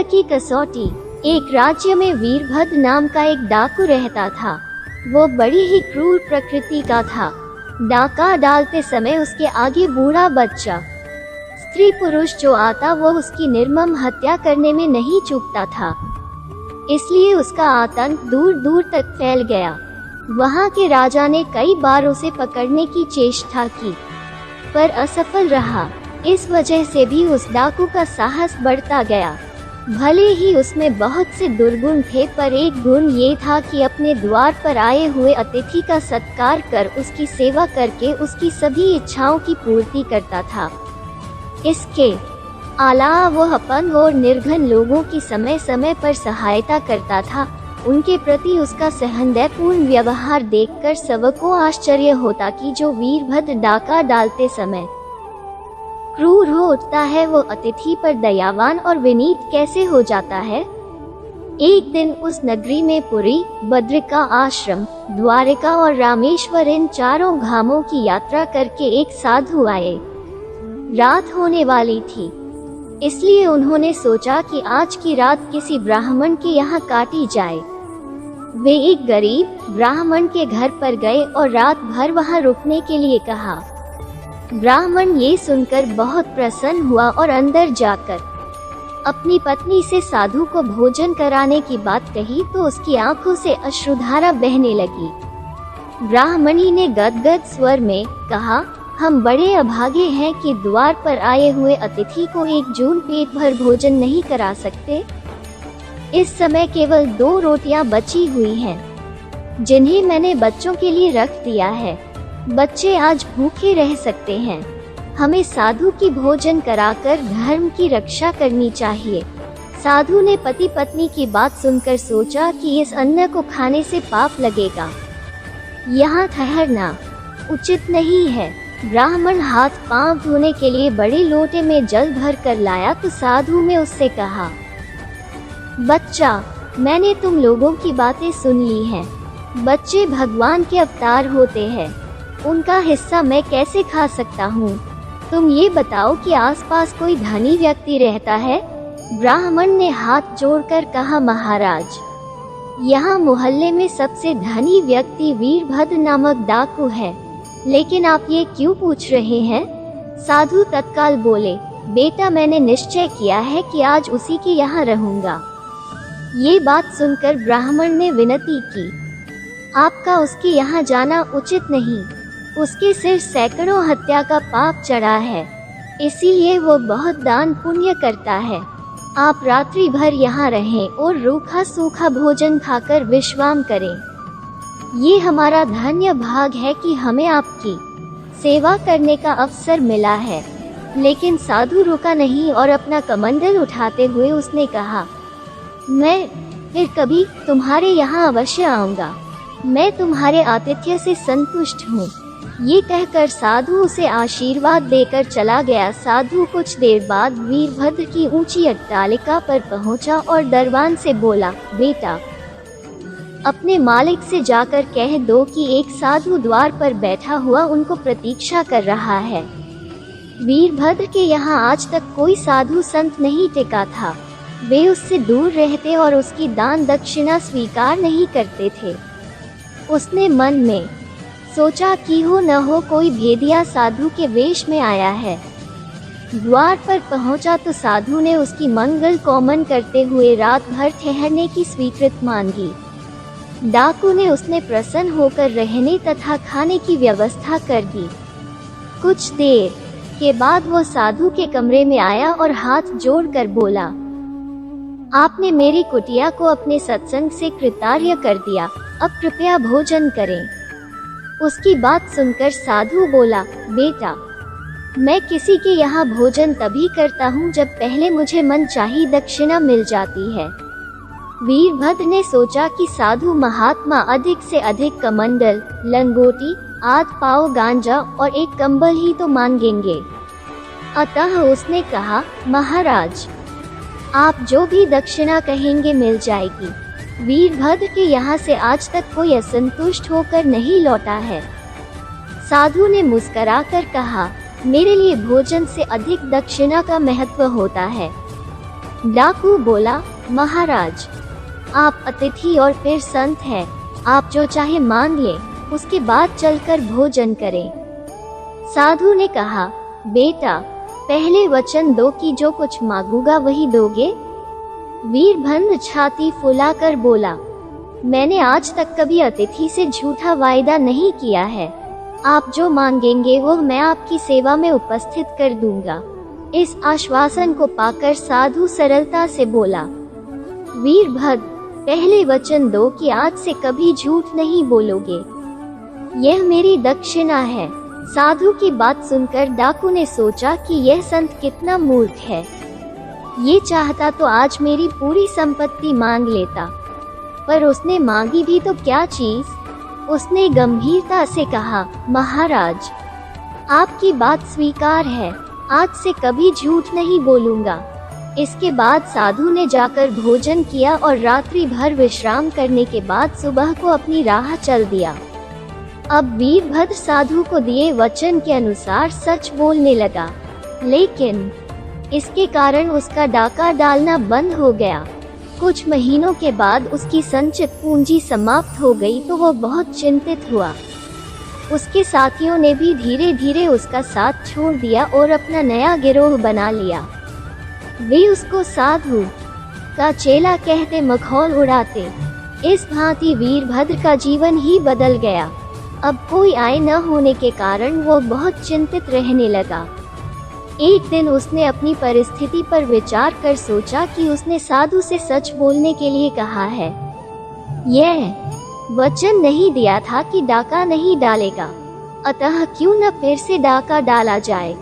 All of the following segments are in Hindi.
सत्य की कसौटी। एक राज्य में वीरभद्र नाम का एक डाकू रहता था। वो बड़ी ही क्रूर प्रकृति का था। डाका डालते समय उसके आगे बूढ़ा बच्चा, स्त्री पुरुष जो आता वो उसकी निर्मम हत्या करने में नहीं चूकता था। इसलिए उसका आतंक दूर दूर तक फैल गया। वहाँ के राजा ने कई बार उसे पकड़ने की चेष्टा की, पर असफल रहा। इस वजह से भी उस डाकू का साहस बढ़ता गया। भले ही उसमें बहुत से दुर्गुण थे, पर एक गुण ये था कि अपने द्वार पर आए हुए अतिथि का सत्कार कर उसकी सेवा करके उसकी सभी इच्छाओं की पूर्ति करता था। इसके अलावा वो अपंग और निर्धन लोगों की समय समय पर सहायता करता था। उनके प्रति उसका सहृदयपूर्ण व्यवहार देखकर सबको आश्चर्य होता कि जो वीरभद्र डाका डालते समय क्रूर हो उठता है, वो अतिथि पर दयावान और विनीत कैसे हो जाता है। एक दिन उस नगरी में पुरी, बद्रिका आश्रम, द्वारिका और रामेश्वर इन चारों धामों की यात्रा करके एक साधु आए। रात होने वाली थी, इसलिए उन्होंने सोचा कि आज की रात किसी ब्राह्मण के यहाँ काटी जाए। वे एक गरीब ब्राह्मण के घर पर गए और रात भर वहाँ रुकने के लिए कहा। ब्राह्मण ये सुनकर बहुत प्रसन्न हुआ और अंदर जाकर अपनी पत्नी से साधु को भोजन कराने की बात कही तो उसकी आंखों से अश्रुधारा बहने लगी। ब्राह्मणी ने गदगद स्वर में कहा, हम बड़े अभागे हैं कि द्वार पर आए हुए अतिथि को एक जून पेट भर भोजन नहीं करा सकते। इस समय केवल 2 रोटियां बची हुई हैं, जिन्हें मैंने बच्चों के लिए रख दिया है। बच्चे आज भूखे रह सकते हैं। हमें साधु की भोजन कराकर धर्म की रक्षा करनी चाहिए। साधु ने पति पत्नी की बात सुनकर सोचा कि इस अन्न को खाने से पाप लगेगा, यहाँ ठहरना उचित नहीं है। ब्राह्मण हाथ पांव धोने के लिए बड़े लोटे में जल भर कर लाया तो साधु ने उससे कहा, बच्चा, मैंने तुम लोगों की बातें सुन ली हैं। बच्चे भगवान के अवतार होते हैं, उनका हिस्सा मैं कैसे खा सकता हूँ। तुम ये बताओ कि आसपास कोई धनी व्यक्ति रहता है। ब्राह्मण ने हाथ जोड़कर कहा, महाराज, यहाँ मोहल्ले में सबसे धनी व्यक्ति वीरभद्र नामक डाकू है। लेकिन आप ये क्यों पूछ रहे हैं? साधु तत्काल बोले, बेटा, मैंने निश्चय किया है कि आज उसी के यहाँ रहूंगा। ये बात सुनकर ब्राह्मण ने विनती की, आपका उसके यहाँ जाना उचित नहीं। उसके सिर सैकड़ों हत्या का पाप चढ़ा है, इसीलिए वो बहुत दान पुण्य करता है। आप रात्रि भर यहाँ रहें और रूखा सूखा भोजन खाकर विश्राम करें। ये हमारा धन्य भाग है कि हमें आपकी सेवा करने का अवसर मिला है। लेकिन साधु रुका नहीं और अपना कमंडल उठाते हुए उसने कहा, मैं फिर कभी तुम्हारे यहाँ अवश्य आऊँगा। मैं तुम्हारे आतिथ्य से संतुष्ट हूँ। ये कहकर साधु उसे आशीर्वाद देकर चला गया। साधु कुछ देर बाद वीरभद्र की ऊंची अट्टालिका पर पहुंचा और दरबान से बोला, बेटा, अपने मालिक से जाकर कह दो कि एक साधु द्वार पर बैठा हुआ उनको प्रतीक्षा कर रहा है। वीरभद्र के यहाँ आज तक कोई साधु संत नहीं टिका था। वे उससे दूर रहते और उसकी दान दक्षिणा स्वीकार नहीं करते थे। उसने मन में सोचा कि हो न हो कोई भेदिया साधु के वेश में आया है। द्वार पर पहुंचा तो साधु ने उसकी मंगल कामना करते हुए रात भर ठहरने की स्वीकृति मांगी। डाकू ने उसने प्रसन्न होकर रहने तथा खाने की व्यवस्था कर दी। कुछ देर के बाद वो साधु के कमरे में आया और हाथ जोड़कर बोला, आपने मेरी कुटिया को अपने सत्संग से कृतार्थ कर दिया। अब कृपया भोजन करें। उसकी बात सुनकर साधु बोला, बेटा, मैं किसी के यहाँ भोजन तभी करता हूँ जब पहले मुझे मनचाही दक्षिणा मिल जाती है। वीरभद्र ने सोचा कि साधु महात्मा अधिक से अधिक कमंडल, लंगोटी, आध पाव गांजा और एक कंबल ही तो मांगेंगे। अतः उसने कहा, महाराज, आप जो भी दक्षिणा कहेंगे मिल जाएगी। वीरभद्र के यहाँ से आज तक कोई असंतुष्ट होकर नहीं लौटा है। साधु ने मुस्कुराकर कहा, मेरे लिए भोजन से अधिक दक्षिणा का महत्व होता है। डाकू बोला, महाराज, आप अतिथि और फिर संत हैं, आप जो चाहे मांग लें, उसके बाद चलकर भोजन करें। साधु ने कहा, बेटा, पहले वचन दो कि जो कुछ मांगूंगा वही दोगे। वीरभद्र छाती फुलाकर बोला, मैंने आज तक कभी अतिथि से झूठा वायदा नहीं किया है। आप जो मांगेंगे वो मैं आपकी सेवा में उपस्थित कर दूंगा। इस आश्वासन को पाकर साधु सरलता से बोला, वीरभद्र, पहले वचन दो कि आज से कभी झूठ नहीं बोलोगे। यह मेरी दक्षिणा है। साधु की बात सुनकर डाकू ने सोचा कि यह संत कितना मूर्ख है। ये चाहता तो आज मेरी पूरी संपत्ति मांग लेता, पर उसने मांगी भी तो क्या चीज। उसने गंभीरता से कहा, महाराज, आपकी बात स्वीकार है, आज से कभी झूठ नहीं बोलूंगा। इसके बाद साधु ने जाकर भोजन किया और रात्रि भर विश्राम करने के बाद सुबह को अपनी राह चल दिया। अब वीरभद्र साधु को दिए वचन के अनुसार सच बोलने लगा, लेकिन इसके कारण उसका डाका डालना बंद हो गया। कुछ महीनों के बाद उसकी संचित पूंजी समाप्त हो गई तो वो बहुत चिंतित हुआ। उसके साथियों ने भी धीरे धीरे उसका साथ छोड़ दिया और अपना नया गिरोह बना लिया। वे उसको साधु का चेला कहते मखौल उड़ाते। इस भांति वीरभद्र का जीवन ही बदल गया। अब कोई आय न होने के कारण वो बहुत चिंतित रहने लगा। एक दिन उसने अपनी परिस्थिति पर विचार कर सोचा कि उसने साधु से सच बोलने के लिए कहा है। यह वचन नहीं दिया था कि डाका नहीं डालेगा, अतः क्यों न फिर से डाका डाला जाए।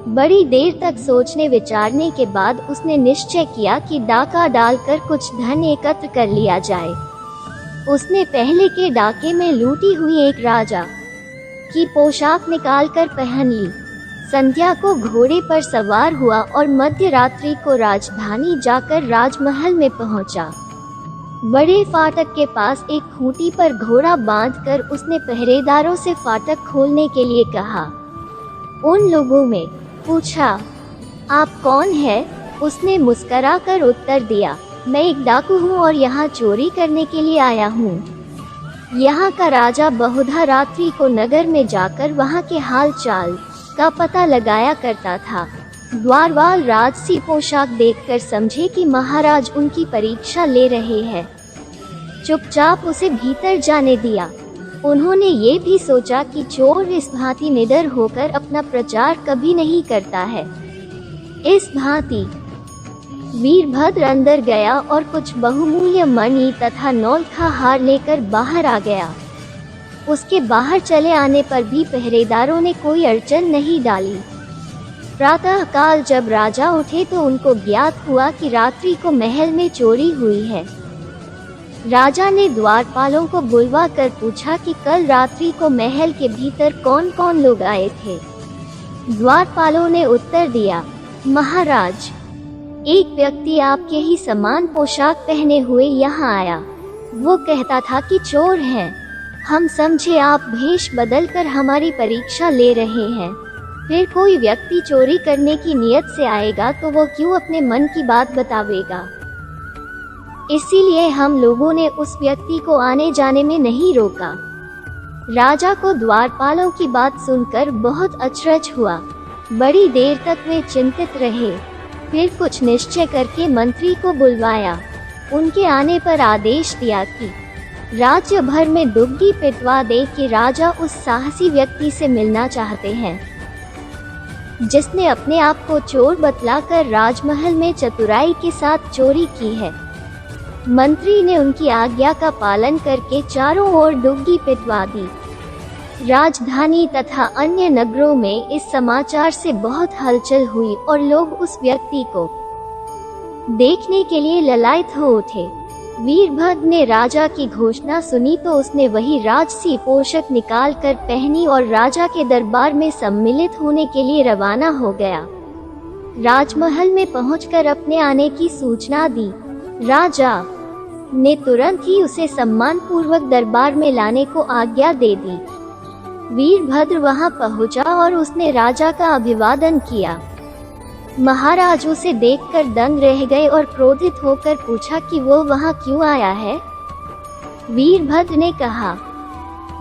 बड़ी देर तक सोचने विचारने के बाद उसने निश्चय किया कि डाका डालकर कुछ धन एकत्र कर लिया जाए। उसने पहले के डाके में लूटी हुई एक राजा की पोशाक निकालकर पहन ली। संध्या को घोड़े पर सवार हुआ और मध्य रात्रि को राजधानी जाकर राजमहल में पहुंचा। बड़े फाटक के पास एक खूंटी पर घोड़ा बांधकर उसने पहरेदारों से फाटक खोलने के लिए कहा। उन लोगों में पूछा, आप कौन है? उसने मुस्कराकर उत्तर दिया, मैं एक डाकू हूँ और यहाँ चोरी करने के लिए आया हूँ। यहाँ का राजा बहुधा रात्रि को नगर में जाकर वहाँ के हाल चाल का पता लगाया करता था। द्वारवाल राजसी पोशाक देखकर समझे कि महाराज उनकी परीक्षा ले रहे हैं। चुपचाप उसे भीतर जाने दिया। उन्होंने ये भी सोचा कि चोर इस भांति निडर होकर अपना प्रचार कभी नहीं करता है। इस भांति वीरभद्र अंदर गया और कुछ बहुमूल्य मणि तथा नौलखा हार लेकर बाहर आ गया। उसके बाहर चले आने पर भी पहरेदारों ने कोई अड़चन नहीं डाली। प्रातः काल जब राजा उठे तो उनको ज्ञात हुआ कि रात्रि को महल में चोरी हुई है। राजा ने द्वारपालों को बुलवा कर पूछा कि कल रात्रि को महल के भीतर कौन कौन लोग आए थे। द्वारपालों ने उत्तर दिया, महाराज, एक व्यक्ति आपके ही समान पोशाक पहने हुए यहाँ आया। वो कहता था कि चोर हैं। हम समझे आप भेष बदलकर हमारी परीक्षा ले रहे हैं। फिर कोई व्यक्ति चोरी करने की नियत से आएगा तो वो क्यों अपने मन की बात बतावेगा। इसीलिए हम लोगों ने उस व्यक्ति को आने जाने में नहीं रोका। राजा को द्वारपालों की बात सुनकर बहुत अचरज हुआ। बड़ी देर तक वे चिंतित रहे। फिर कुछ निश्चय करके मंत्री को बुलवाया। उनके आने पर आदेश दिया कि राज्य भर में दुग्गी पिटवा दे कि राजा उस साहसी व्यक्ति से मिलना चाहते हैं जिसने अपने आप को चोर बतलाकर राजमहल में चतुराई के साथ चोरी की है। मंत्री ने उनकी आज्ञा का पालन करके चारों ओर डुग्गी पिटवा दी। राजधानी तथा अन्य नगरों में इस समाचार से बहुत हलचल हुई और लोग उस व्यक्ति को देखने के लिए ललायत हो उठे। वीरभद्र ने राजा की घोषणा सुनी तो उसने वही राजसी पोशाक निकाल कर पहनी और राजा के दरबार में सम्मिलित होने के लिए रवाना हो गया। राजमहल में पहुंचकर अपने आने की सूचना दी। राजा ने तुरंत ही उसे सम्मानपूर्वक दरबार में लाने को आज्ञा दे दी। वीरभद्र वहां पहुंचा और उसने राजा का अभिवादन किया। महाराज उसे देखकर दंग रह गए और क्रोधित होकर पूछा कि वो वहाँ क्यों आया है। वीरभद्र ने कहा,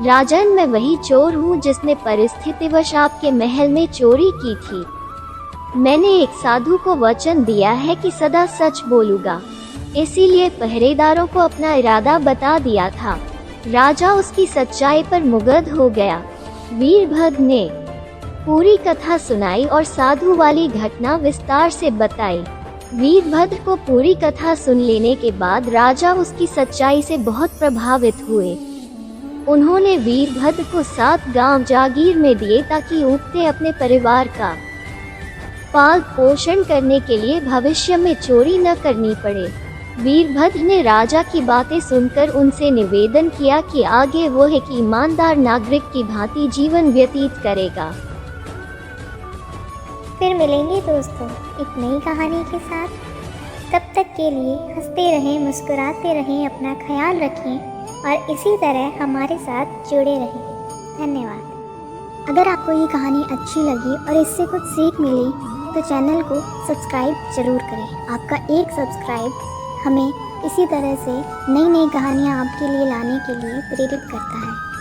राजन, मैं वही चोर हूँ जिसने परिस्थितिवश आपके महल में चोरी की थी। मैंने एक साधु को वचन दिया है कि सदा सच बोलूंगा, इसीलिए पहरेदारों को अपना इरादा बता दिया था। राजा उसकी सच्चाई पर मुग्ध हो गया। वीरभद्र ने पूरी कथा सुनाई और साधु वाली घटना विस्तार से बताई। वीरभद्र को पूरी कथा सुन लेने के बाद राजा उसकी सच्चाई से बहुत प्रभावित हुए। उन्होंने वीरभद्र को 7 गांव जागीर में दिए ताकि उठते अपने परिवार का पाल पोषण करने के लिए भविष्य में चोरी न करनी पड़े। वीरभद्र ने राजा की बातें सुनकर उनसे निवेदन किया कि आगे वो एक ईमानदार नागरिक की भांति जीवन व्यतीत करेगा। फिर मिलेंगे दोस्तों एक नई कहानी के साथ। तब तक के लिए हंसते रहें, मुस्कुराते रहें, अपना ख्याल रखें और इसी तरह हमारे साथ जुड़े रहें। धन्यवाद। अगर आपको ये कहानी अच्छी लगी और इससे कुछ सीख मिली तो चैनल को सब्सक्राइब ज़रूर करें। आपका एक सब्सक्राइब हमें इसी तरह से नई नई कहानियाँ आपके लिए लाने के लिए प्रेरित करता है।